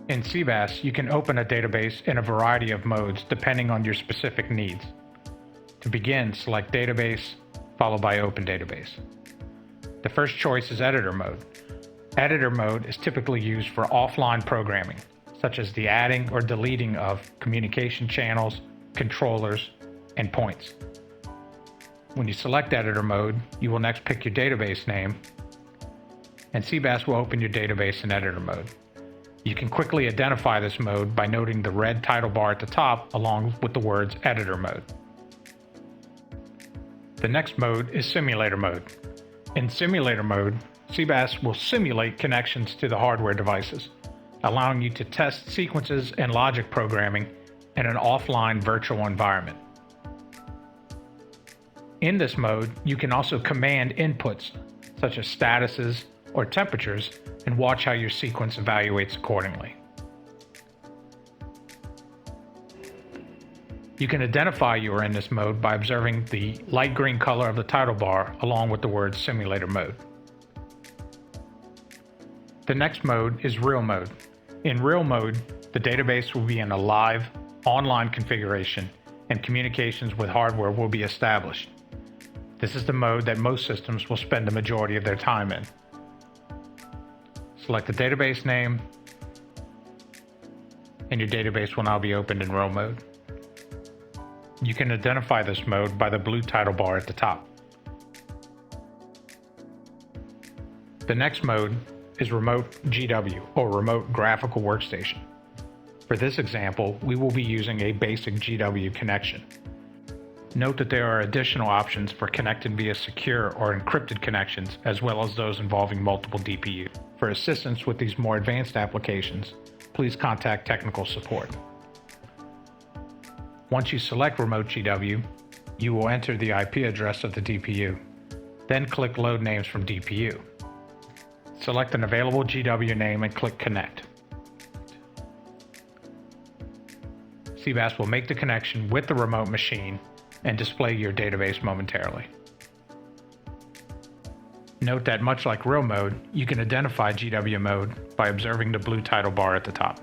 In CBAS, you can open a database in a variety of modes depending on your specific needs. To begin, select Database, followed by Open Database. The first choice is Editor mode. Editor mode is typically used for offline programming, such as the adding or deleting of communication channels, controllers, and points. When you select Editor mode, you will next pick your database name, and CBAS will open your database in Editor mode. You can quickly identify this mode by noting the red title bar at the top along with the words Editor mode. The next mode is Simulator mode. In Simulator mode, CBAS will simulate connections to the hardware devices, allowing you to test sequences and logic programming in an offline virtual environment. In this mode, you can also command inputs, such as statuses or temperatures, and watch how your sequence evaluates accordingly. You can identify you are in this mode by observing the light green color of the title bar along with the word Simulator mode. The next mode is Real mode. In Real mode, the database will be in a live, online configuration, and communications with hardware will be established. This is the mode that most systems will spend the majority of their time in. Select the database name, and your database will now be opened in Real mode. You can identify this mode by the blue title bar at the top. The next mode is Remote GW, or Remote Graphical Workstation. For this example, we will be using a basic GW connection. Note that there are additional options for connected via secure or encrypted connections, as well as those involving multiple DPU. For assistance with these more advanced applications, please contact technical support. Once you select Remote GW, you will enter the IP address of the DPU. Then click Load Names from DPU. Select an available GW name and click Connect. CBAS will make the connection with the remote machine and display your database momentarily. Note that much like Real mode, you can identify GW mode by observing the blue title bar at the top.